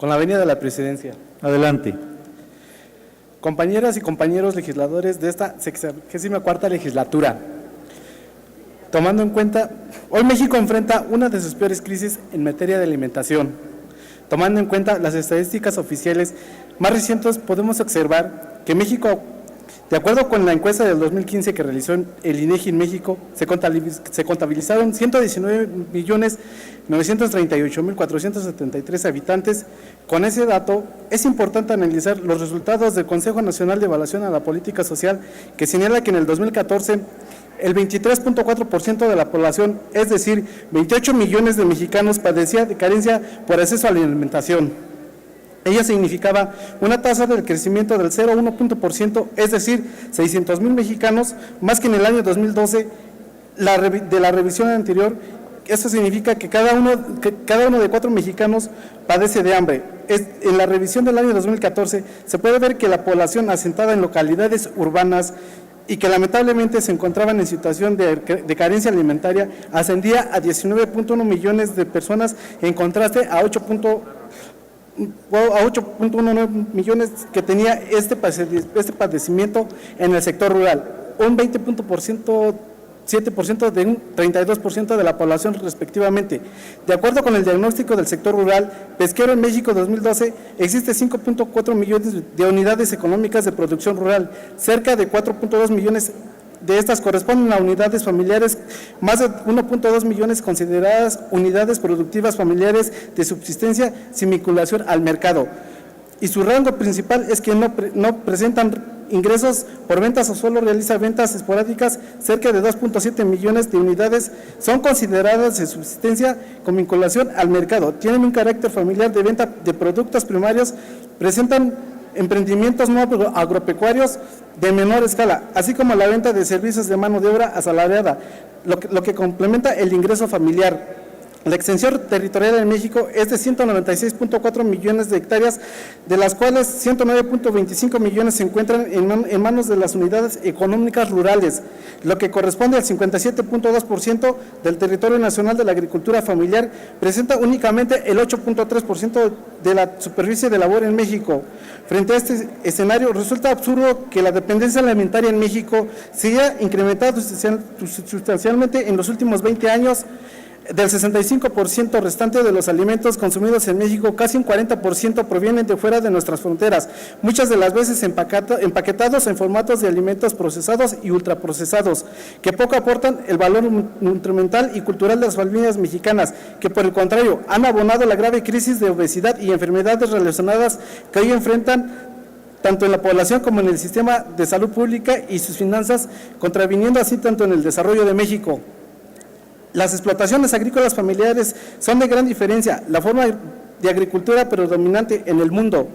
Con la venia de la presidencia. Adelante. Compañeras y compañeros legisladores de esta 64ª legislatura, tomando en cuenta, hoy México enfrenta una de sus peores crisis en materia de alimentación. Tomando en cuenta las estadísticas oficiales más recientes, podemos observar que México, de acuerdo con la encuesta del 2015 que realizó el INEGI en México, se contabilizaron 119.938.473 habitantes. Con ese dato, es importante analizar los resultados del Consejo Nacional de Evaluación a la Política Social, que señala que en el 2014, el 23.4% de la población, es decir, 28 millones de mexicanos, padecía de carencia por acceso a la alimentación. Ella significaba una tasa de crecimiento del 0,1%, es decir, 600,000 mexicanos, más que en el año 2012, de la revisión anterior. Esto significa que cada uno de 4 mexicanos padece de hambre. En la revisión del año 2014 se puede ver que la población asentada en localidades urbanas y que lamentablemente se encontraban en situación de carencia alimentaria ascendía a 19.1 millones de personas, en contraste a 8.19 millones que tenía este padecimiento en el sector rural, un 20.7% de un 32% de la población respectivamente. De acuerdo con el diagnóstico del sector rural pesquero en México 2012, existe 5.4 millones de unidades económicas de producción rural, cerca de 4.2 millones de estas corresponden a unidades familiares, más de 1.2 millones consideradas unidades productivas familiares de subsistencia sin vinculación al mercado. Y su rango principal es que no presentan ingresos por ventas o solo realiza ventas esporádicas. Cerca de 2.7 millones de unidades son consideradas de subsistencia con vinculación al mercado. Tienen un carácter familiar de venta de productos primarios, presentan emprendimientos no agropecuarios de menor escala, así como la venta de servicios de mano de obra asalariada, lo que complementa el ingreso familiar. La extensión territorial en México es de 196.4 millones de hectáreas, de las cuales 109.25 millones se encuentran en manos de las unidades económicas rurales, lo que corresponde al 57.2% del territorio nacional de la agricultura familiar. Presenta únicamente el 8.3% de la superficie de labor en México. Frente a este escenario, resulta absurdo que la dependencia alimentaria en México se haya incrementado sustancialmente en los últimos 20 años. Del 65% restante de los alimentos consumidos en México, casi un 40% provienen de fuera de nuestras fronteras, muchas de las veces empaquetados en formatos de alimentos procesados y ultraprocesados, que poco aportan el valor nutrimental y cultural de las familias mexicanas, que por el contrario han abonado la grave crisis de obesidad y enfermedades relacionadas que hoy enfrentan tanto en la población como en el sistema de salud pública y sus finanzas, contraviniendo así tanto en el desarrollo de México. Las explotaciones agrícolas familiares son de gran diferencia, la forma de agricultura predominante en el mundo.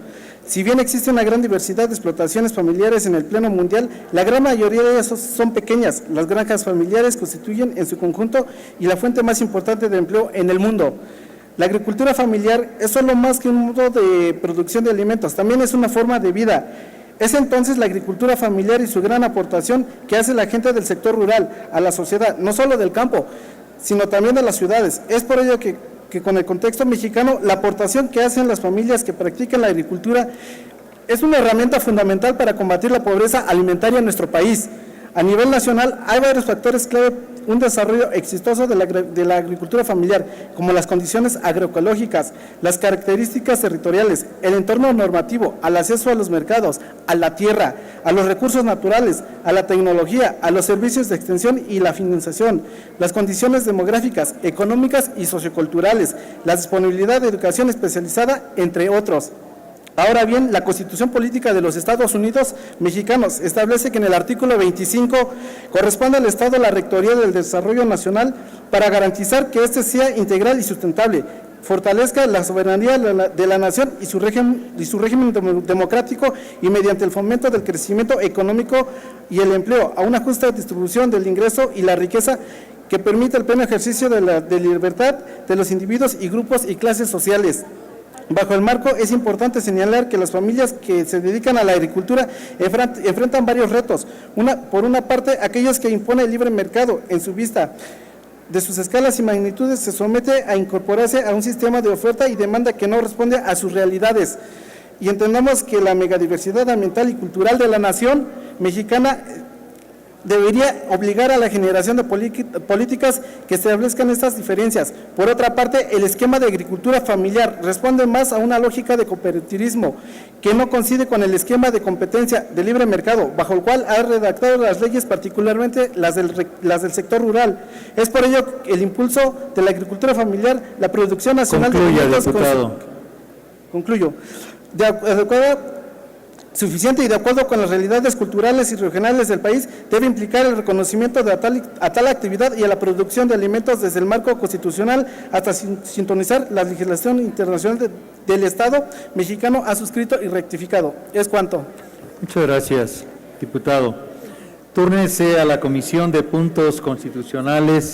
Si bien existe una gran diversidad de explotaciones familiares en el plano mundial, la gran mayoría de ellas son pequeñas. Las granjas familiares constituyen en su conjunto y la fuente más importante de empleo en el mundo. La agricultura familiar es solo más que un modo de producción de alimentos, también es una forma de vida. Es entonces la agricultura familiar y su gran aportación que hace la gente del sector rural a la sociedad, no solo del campo, sino también de las ciudades. Es por ello que con el contexto mexicano, la aportación que hacen las familias que practican la agricultura es una herramienta fundamental para combatir la pobreza alimentaria en nuestro país. A nivel nacional hay varios factores clave un desarrollo exitoso de la agricultura familiar, como las condiciones agroecológicas, las características territoriales, el entorno normativo, al acceso a los mercados, a la tierra, a los recursos naturales, a la tecnología, a los servicios de extensión y la financiación, las condiciones demográficas, económicas y socioculturales, la disponibilidad de educación especializada, entre otros. Ahora bien, la Constitución Política de los Estados Unidos Mexicanos establece que en el artículo 25 corresponde al Estado la Rectoría del Desarrollo Nacional para garantizar que éste sea integral y sustentable, fortalezca la soberanía de la nación y su régimen democrático y mediante el fomento del crecimiento económico y el empleo, a una justa distribución del ingreso y la riqueza que permita el pleno ejercicio de la libertad de los individuos y grupos y clases sociales. Bajo el marco es importante señalar que las familias que se dedican a la agricultura enfrentan varios retos. Por una parte, aquellos que impone el libre mercado en su vista, de sus escalas y magnitudes se somete a incorporarse a un sistema de oferta y demanda que no responde a sus realidades. Y entendamos que la megadiversidad ambiental y cultural de la nación mexicana debería obligar a la generación de políticas que establezcan estas diferencias. Por otra parte, el esquema de agricultura familiar responde más a una lógica de cooperativismo que no coincide con el esquema de competencia de libre mercado, bajo el cual ha redactado las leyes, particularmente las del sector rural. Es por ello el impulso de la agricultura familiar, la producción nacional de alimentos. Concluyo. Suficiente y de acuerdo con las realidades culturales y regionales del país, debe implicar el reconocimiento de a tal actividad y a la producción de alimentos desde el marco constitucional hasta sintonizar la legislación internacional del Estado mexicano ha suscrito y rectificado. Es cuanto. Muchas gracias, diputado. Túrnese a la Comisión de Puntos Constitucionales.